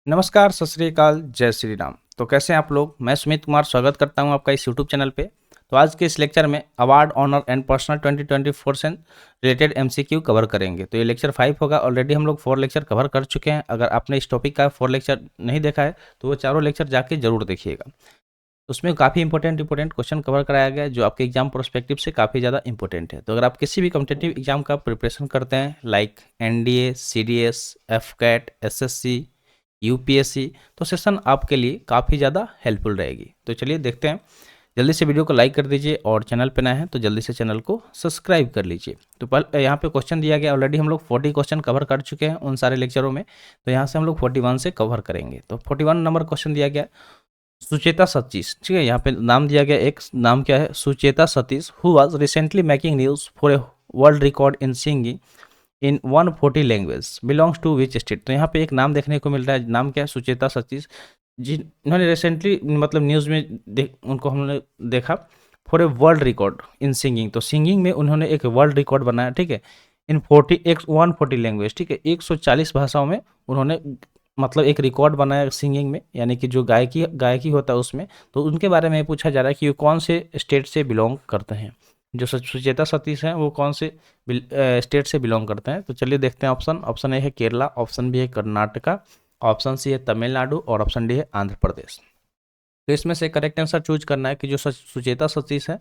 नमस्कार, सत श्री अकाल, जय श्री राम। तो कैसे हैं आप लोग? मैं सुमित कुमार स्वागत करता हूं आपका इस यूट्यूब चैनल पे। तो आज के इस लेक्चर में अवार्ड, ऑनर एंड पर्सनल 2024 से रिलेटेड एमसीक्यू कवर करेंगे। तो ये लेक्चर 5 होगा। ऑलरेडी हम लोग 4 लेक्चर कवर कर चुके हैं। अगर आपने इस टॉपिक का 4 लेक्चर नहीं देखा है तो वो चारों लेक्चर जाके जरूर देखिएगा। उसमें काफ़ी इंपॉर्टेंट क्वेश्चन कवर कराया गया है जो आपके एग्जाम प्रोस्पेक्टिव से काफ़ी ज़्यादा इंपॉर्टेंट है। तो अगर आप किसी भी कॉम्पिटिटिव एग्जाम का प्रिपरेशन करते हैं like NDA, CDS, AFCAT, SSC, UPSC, तो सेशन आपके लिए काफ़ी ज़्यादा हेल्पफुल रहेगी। तो चलिए देखते हैं। जल्दी से वीडियो को लाइक कर दीजिए और चैनल पे नए हैं तो जल्दी से चैनल को सब्सक्राइब कर लीजिए। तो पहले यहाँ पे क्वेश्चन दिया गया, ऑलरेडी हम लोग 40 क्वेश्चन कवर कर चुके हैं उन सारे लेक्चरों में। तो यहाँ से हम लोग 41 से कवर करेंगे। तो 41 नंबर क्वेश्चन दिया गया सुचेता सतीश, ठीक है। यहाँ पे नाम दिया गया, एक नाम क्या है, Sucheta Satish, who was recently making news for a world record in singing in 140 language, belongs to which state. तो यहाँ पे एक नाम देखने को मिल रहा है, नाम क्या है, सुचेता सतीश, जिन्होंने रिसेंटली मतलब न्यूज़ में उनको हमने देखा for a world record in singing. तो सिंगिंग में उन्होंने एक वर्ल्ड रिकॉर्ड बनाया, ठीक है, इन 140 लैंग्वेज, ठीक है, 140 भाषाओं में उन्होंने मतलब एक रिकॉर्ड बनाया सिंगिंग में, यानी कि जो गायकी होता है उसमें। तो उनके बारे में पूछा जा रहा है कि वो कौन से स्टेट से बिलोंग करते हैं। जो सुचेता सतीश हैं वो कौन से स्टेट से बिलोंग करते हैं। तो चलिए देखते हैं। ऑप्शन ए है केरला, ऑप्शन बी है कर्नाटका, ऑप्शन सी है तमिलनाडु और ऑप्शन डी है आंध्र प्रदेश। तो इसमें से करेक्ट आंसर चूज करना है कि जो सुचेता सतीश है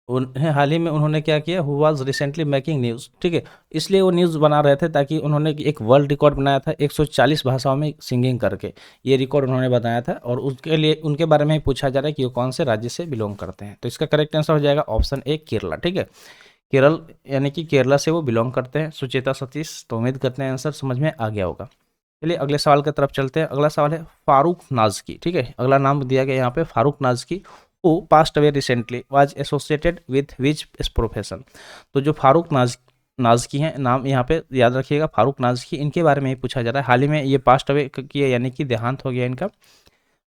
उन्हें हाल ही में उन्होंने क्या किया, who was recently making news, ठीक है, इसलिए वो न्यूज़ बना रहे थे ताकि उन्होंने एक वर्ल्ड रिकॉर्ड बनाया था 140 भाषाओं में सिंगिंग करके। ये रिकॉर्ड उन्होंने बनाया था और उसके लिए उनके बारे में ही पूछा जा रहा है कि वो कौन से राज्य से बिलोंग करते हैं। तो इसका करेक्ट आंसर हो जाएगा ऑप्शन ए केरला, ठीक है। केरल यानी कि केरला से वो बिलोंग करते हैं सुचेता सतीश। तो उम्मीद करते हैं आंसर समझ में आ गया होगा। चलिए अगले सवाल की तरफ चलते हैं। अगला सवाल है फारूक नाज़की, ठीक है। अगला नाम दिया गया यहाँ पे Farooq Nazki, who passed away recently was associated with which profession. तो जो फारूक नाज़की हैं, नाम यहाँ पे याद रखिएगा, फारूक नाज़की, इनके बारे में ही पूछा जा रहा है। हाल ही में ये पास्ट अवे किए, यानी कि देहांत हो गया, इनका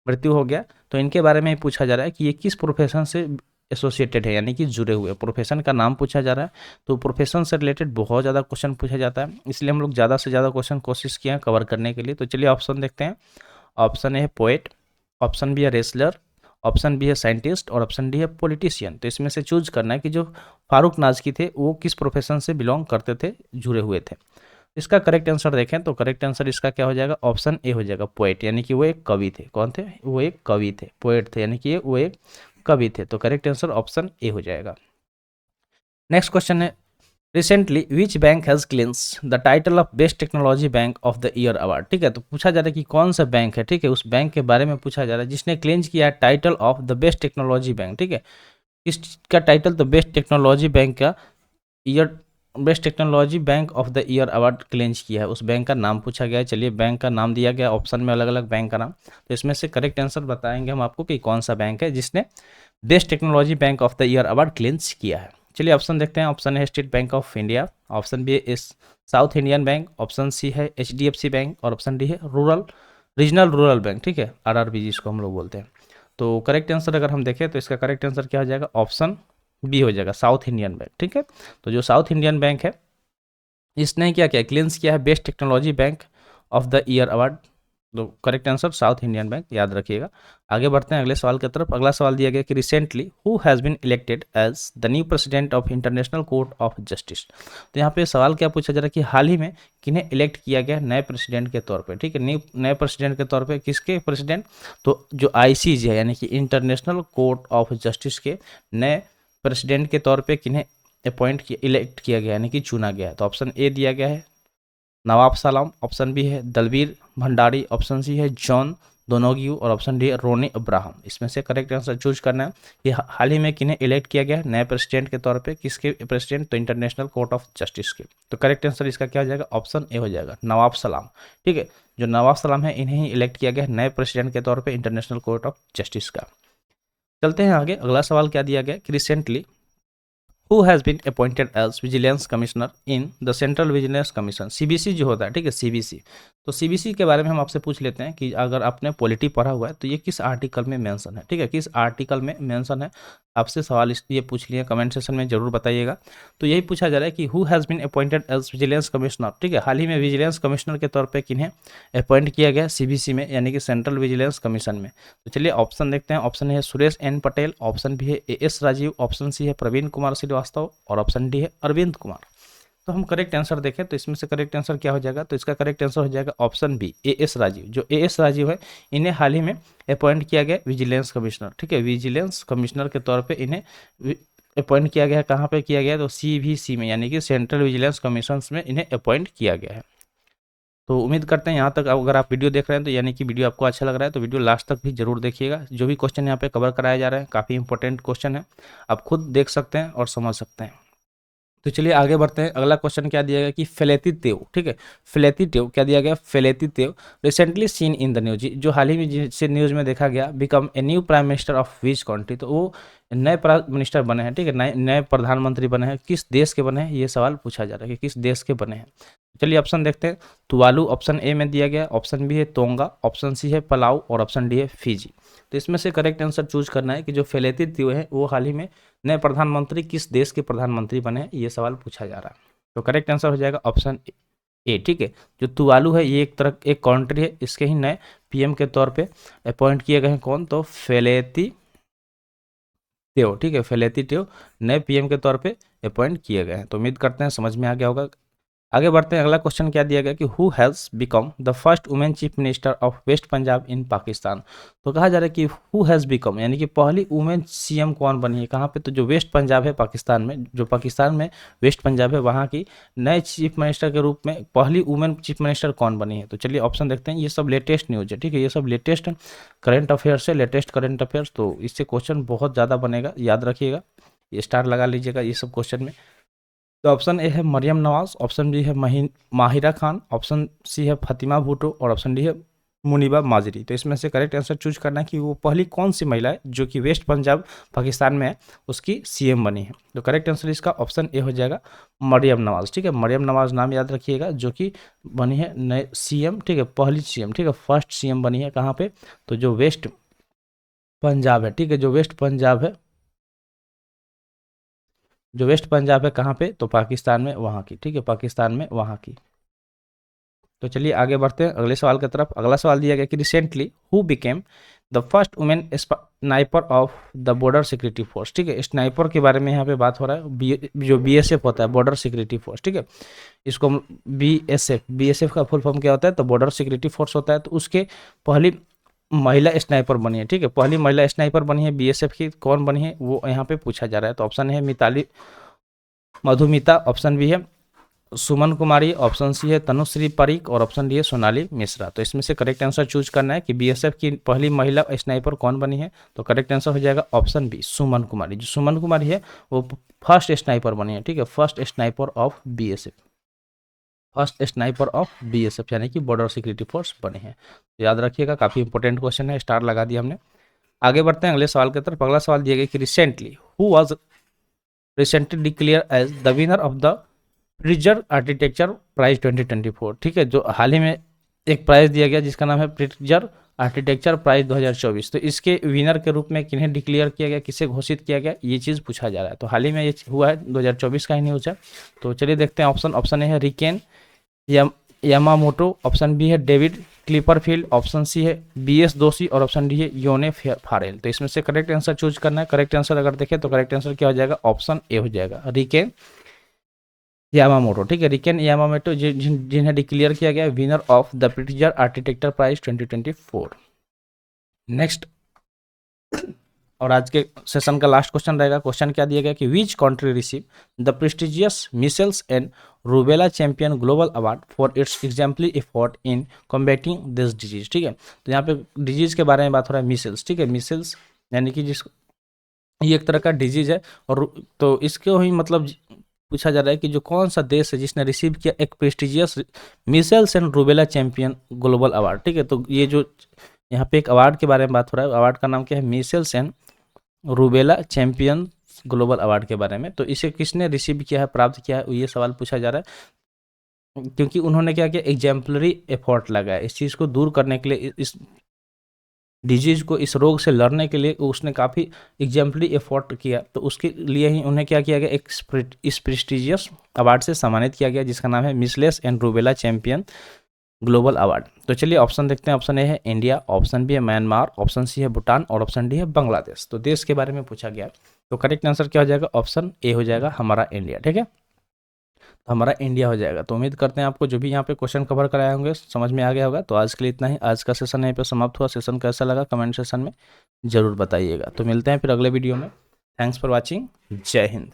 मृत्यु हो गया। तो इनके बारे में ही पूछा जा रहा है कि ये किस प्रोफेशन से एसोसिएटेड है, यानी कि जुड़े हुए। प्रोफेशन का नाम पूछा जा रहा है। तो प्रोफेशन से रिलेटेड बहुत ज़्यादा क्वेश्चन पूछा जाता है, इसलिए हम लोग ज़्यादा से ज़्यादा क्वेश्चन कोशिश किए हैं कवर करने के लिए। तो चलिए ऑप्शन देखते हैं। ऑप्शन ए है पोएट, ऑप्शन बी है रेसलर, ऑप्शन बी है साइंटिस्ट और ऑप्शन डी है पॉलिटिशियन। तो इसमें से चूज करना है कि जो फारूक नाज़की थे वो किस प्रोफेशन से बिलोंग करते थे, जुड़े हुए थे। इसका करेक्ट आंसर देखें तो करेक्ट आंसर इसका क्या हो जाएगा, ऑप्शन ए हो जाएगा, पोएट, यानी कि वो एक कवि थे। कौन थे? वो एक कवि थे, पोएट थे, यानी कि वो एक कवि थे। तो करेक्ट आंसर ऑप्शन ए हो जाएगा। नेक्स्ट क्वेश्चन है recently which bank has clinched the title of best technology bank of the year award, ठीक है। तो पूछा जा रहा है कि कौन सा बैंक है, ठीक है, उस बैंक के बारे में पूछा जा रहा है जिसने क्लेंज किया है title of the best technology bank, ठीक है। इसका title the best technology bank का year, best technology bank of the year award clinched किया है, उस बैंक का नाम पूछा गया है। चलिए बैंक का नाम दिया गया ऑप्शन में, अलग अलग बैंक का नाम। तो इसमें से करेक्ट आंसर बताएंगे हम आपको कि कौन सा बैंक है जिसने best technology bank of the year award clinched किया है। चलिए ऑप्शन देखते हैं। ऑप्शन है State Bank of India, option B है South Indian Bank, option C है एचडीएफसी बैंक और ऑप्शन डी है रीजनल रूरल बैंक, ठीक है, आरआरबी जिसको हम लोग बोलते हैं। तो करेक्ट आंसर अगर हम देखें तो इसका करेक्ट आंसर क्या हो जाएगा, ऑप्शन बी हो जाएगा, साउथ इंडियन बैंक, ठीक है। तो जो साउथ इंडियन बैंक है इसने क्या किया, क्लेंस किया है best technology bank of the year award. तो correct answer South Indian Bank, याद रखिएगा। आगे बढ़ते हैं अगले सवाल की तरफ। अगला सवाल दिया गया कि recently who has been elected as the new president of international court of justice. तो यहाँ पे सवाल क्या पूछा जा रहा है कि हाल ही में किन्हें इलेक्ट किया गया नए प्रेसिडेंट के तौर पे, ठीक है, नए प्रेसिडेंट के तौर पे। किसके प्रेसिडेंट? तो जो आईसीजे है, यानी कि इंटरनेशनल कोर्ट ऑफ जस्टिस के नए प्रेसिडेंट के तौर पे किन्हें अपॉइंट किया, इलेक्ट किया गया, यानी कि चुना गया है। तो ऑप्शन ए दिया गया है नवाब सलाम, ऑप्शन बी है दलबीर भंडारी, ऑप्शन सी है जॉन दोनोग्यू और ऑप्शन डी है रोनी अब्राहम। इसमें से करेक्ट आंसर चूज करना है कि हाल ही में किन्हें इलेक्ट किया गया नए प्रेसिडेंट के तौर पे। किसके प्रेसिडेंट? तो इंटरनेशनल कोर्ट ऑफ जस्टिस के। तो करेक्ट आंसर इसका क्या हो जाएगा, ऑप्शन ए हो जाएगा, नवाब सलाम, ठीक है। जो नवाब सलाम है इन्हें ही इलेक्ट किया गया नए प्रेसिडेंट के तौर पर इंटरनेशनल कोर्ट ऑफ जस्टिस का। चलते हैं आगे। अगला सवाल क्या दिया गया कि recently who has been appointed as vigilance commissioner in the central vigilance commission, CBC जो होता है, ठीक है, सीबीसी। तो सीबीसी के बारे में हम आपसे पूछ लेते हैं कि अगर आपने पॉलिटी पढ़ा हुआ है तो ये किस आर्टिकल में मेंशन है, ठीक है, किस आर्टिकल में मेंशन है। आपसे सवाल इसलिए पूछ लिए, कमेंट सेक्शन में जरूर बताइएगा। तो यही पूछा जा रहा है कि who has been appointed as vigilance commissioner, ठीक है, हाल ही में विजिलेंस कमिश्नर के तौर पे किन्हें अपॉइंट किया गया सीबीसी में, यानी कि सेंट्रल विजिलेंस कमीशन में। तो चलिए ऑप्शन देखते हैं। ऑप्शन है Suresh N Patel, option B है एएस राजीव, ऑप्शन सी है प्रवीण कुमार श्रीवास्तव और ऑप्शन डी है अरविंद कुमार। तो हम करेक्ट आंसर देखें तो इसमें से करेक्ट आंसर क्या हो जाएगा, तो इसका करेक्ट आंसर हो जाएगा ऑप्शन बी एएस राजीव। जो एएस राजीव है इन्हें हाल ही में अपॉइंट किया गया विजिलेंस कमिश्नर, ठीक है, विजिलेंस कमिश्नर के तौर पे इन्हें अपॉइंट किया गया है। कहाँ पे किया गया है, तो सीवीसी में, यानी कि सेंट्रल विजिलेंस कमीशन में इन्हें अपॉइंट किया गया है। तो उम्मीद करते हैं यहाँ तक अगर आप वीडियो देख रहे हैं तो यानी कि वीडियो आपको अच्छा लग रहा है, तो वीडियो लास्ट तक भी जरूर देखिएगा। जो भी क्वेश्चन यहाँ पे कवर कराए जा रहे हैं काफ़ी इंपॉर्टेंट क्वेश्चन है, आप खुद देख सकते हैं और समझ सकते हैं। तो चलिए आगे बढ़ते हैं। अगला क्वेश्चन क्या दिया गया कि फेलेती तेव, ठीक है, फेलेती तेव क्या दिया गया, फेलेती तेव recently seen in the news, जो हाल ही में जिसे न्यूज में देखा गया, become a new prime minister of which country, तो वो नए प्राइम मिनिस्टर बने हैं, ठीक है, नए प्रधानमंत्री बने हैं, किस देश के बने हैं, ये सवाल पूछा जा रहा है कि किस देश के बने हैं। चलिए ऑप्शन देखते हैं। तुवालू ऑप्शन ए में दिया गया, ऑप्शन बी है तोंगा, ऑप्शन सी है पलाऊ और ऑप्शन डी है फिजी। तो इसमें से करेक्ट आंसर चूज करना है कि जो फेलेती तेव है वो हाल ही में नए प्रधानमंत्री किस देश के प्रधानमंत्री बने हैं, ये सवाल पूछा जा रहा है। तो करेक्ट आंसर हो जाएगा ऑप्शन ए, ठीक है। जो तुवालू है ये एक कंट्री है, इसके ही नए पीएम के तौर पे अपॉइंट किए गए हैं कौन, तो फेलेती तेव, ठीक है, फेलेती तेव नए पीएम के तौर पे अपॉइंट किए गए हैं। तो उम्मीद करते हैं समझ में आ गया होगा। आगे बढ़ते हैं। अगला क्वेश्चन क्या दिया गया कि who has become the first women chief minister of West Punjab in Pakistan. तो कहा जा रहा है कि हु हैज़ बिकम, यानी कि पहली वुमेन सीएम कौन बनी है, कहाँ पे, तो जो वेस्ट पंजाब है पाकिस्तान में, जो पाकिस्तान में वेस्ट पंजाब है वहाँ की नए चीफ मिनिस्टर के रूप में पहली वुमेन चीफ मिनिस्टर कौन बनी है। तो चलिए ऑप्शन देखते हैं। ये सब लेटेस्ट न्यूज है, ठीक है, ये सब लेटेस्ट करंट अफेयर्स है, लेटेस्ट करंट अफेयर्स। तो इससे क्वेश्चन बहुत ज़्यादा बनेगा, याद रखिएगा, ये स्टार लगा लीजिएगा ये सब क्वेश्चन में। तो ऑप्शन ए है मरियम नवाज, ऑप्शन बी है माहिरा खान, ऑप्शन सी है फातिमा भुट्टो और ऑप्शन डी है मुनीबा माजरी। तो इसमें से करेक्ट आंसर चूज करना है कि वो पहली कौन सी महिला है जो कि वेस्ट पंजाब पाकिस्तान में है उसकी सीएम बनी है। तो करेक्ट आंसर इसका ऑप्शन ए हो जाएगा मरियम नवाज, ठीक है, मरियम नवाज नाम याद रखिएगा, जो कि बनी है नए सीएम, ठीक है, पहली सीएम, ठीक है, फर्स्ट सीएम बनी है कहाँ पे, तो जो वेस्ट पंजाब है, ठीक है, जो वेस्ट पंजाब है, जो वेस्ट पंजाब है कहाँ पे, तो पाकिस्तान में वहाँ की, ठीक है, पाकिस्तान में वहाँ की। तो चलिए आगे बढ़ते हैं अगले सवाल की तरफ। अगला सवाल दिया गया कि recently who became the first women sniper of the border security force, ठीक है, स्नाइपर के बारे में यहाँ पे बात हो रहा है, जो बीएसएफ होता है, बॉर्डर सिक्योरिटी फोर्स, ठीक है, इसको बीएसएफ का फुल फॉर्म क्या होता है, तो बॉर्डर सिक्योरिटी फोर्स होता है। तो उसके पहली महिला स्नाइपर बनी है, ठीक है, पहली महिला स्नाइपर बनी है बीएसएफ की, कौन बनी है वो यहाँ पे पूछा जा रहा है। तो ऑप्शन है मिताली मधुमिता, ऑप्शन बी है सुमन कुमारी, ऑप्शन सी है तनुश्री पारीक और ऑप्शन डी है सोनाली मिश्रा। तो इसमें से करेक्ट आंसर चूज करना है कि बीएसएफ की पहली महिला स्नाइपर कौन बनी है। तो करेक्ट आंसर हो जाएगा ऑप्शन बी सुमन कुमारी। जो सुमन कुमारी है वो फर्स्ट स्नाइपर बनी है, ठीक है, first sniper of BSF, first sniper of BSF यानी कि बॉर्डर सिक्योरिटी फोर्स बने हैं। तो याद रखिएगा, काफी इंपॉर्टेंट क्वेश्चन है, स्टार लगा दिया हमने। आगे बढ़ते हैं अगले सवाल की तरफ। अगला सवाल दिया गया कि recently who was recently declare as the winner of the Pritzker architecture prize 2024, ठीक है, जो हाल ही में एक प्राइज दिया गया जिसका नाम है प्रिट्जर आर्किटेक्चर प्राइज 2024। तो इसके विनर के रूप में किन्हें डिक्लेयर किया गया, किसे घोषित किया गया, ये चीज़ पूछा जा रहा है। तो हाल ही में ये हुआ है, 2024 का ही न्यूज़ है। तो चलिए देखते हैं ऑप्शन ए है रिकेन यामामोटो, ऑप्शन बी है डेविड क्लिपरफील्ड, ऑप्शन सी है बीएस दोषी और ऑप्शन डी है योने फारेल। तो इसमें से करेक्ट आंसर चूज करना है। करेक्ट आंसर अगर देखें तो करेक्ट आंसर क्या हो जाएगा, ऑप्शन ए हो जाएगा रिकेन यामामोटो, ठीक है, रिकेन यामामोटो जिन्हें डिक्लेयर किया गया winner of the Pritzker architecture prize 2024। Next और आज के सेशन का लास्ट क्वेश्चन रहेगा। क्वेश्चन क्या दिया गया कि which country receive the prestigious micelles and rubella champion global award for its एग्जाम्पली effort in combating this disease, ठीक है। तो यहाँ पे डिजीज के बारे में बात हो रहा है, मिसेल्स, ठीक है, मिसेल्स यानी कि जिस ये एक तरह का डिजीज है, और तो इसको ही मतलब पूछा जा रहा है कि जो कौन सा देश है जिसने रिसीव किया एक prestigious micelles and rubella champion global award, ठीक है। तो ये जो यहाँ पे एक अवार्ड के बारे में बात हो रहा है, अवार्ड का नाम क्या है, micelles and rubella champion global award के बारे में। तो इसे किसने रिसीव किया है, प्राप्त किया है, ये सवाल पूछा जा रहा है। क्योंकि उन्होंने क्या किया, एग्जाम्पलरी एफर्ट लगाया इस चीज़ को दूर करने के लिए, इस डिजीज़ को, इस रोग से लड़ने के लिए उसने काफ़ी एग्जाम्पलरी एफर्ट किया। तो उसके लिए ही उन्हें क्या किया गया, एक इस प्रेस्टिजियस अवार्ड से सम्मानित किया गया जिसका नाम है measles and rubella champion global award. तो चलिए ऑप्शन देखते हैं। ऑप्शन ए है इंडिया, ऑप्शन बी है म्यांमार, ऑप्शन सी है भूटान और ऑप्शन डी है बांग्लादेश। तो देश के बारे में पूछा गया, तो करेक्ट आंसर क्या हो जाएगा, ऑप्शन ए हो जाएगा हमारा इंडिया। ठीक है, तो हमारा इंडिया हो जाएगा। तो उम्मीद करते हैं आपको जो भी यहाँ पे क्वेश्चन कवर कराए होंगे समझ में आ गया होगा। तो आज के लिए इतना ही, आज का सेशन यहीं पे समाप्त हुआ। सेशन कैसा लगा कमेंट सेशन में जरूर बताइएगा। तो मिलते हैं फिर अगले वीडियो में। थैंक्स फॉर वॉचिंग, जय हिंद।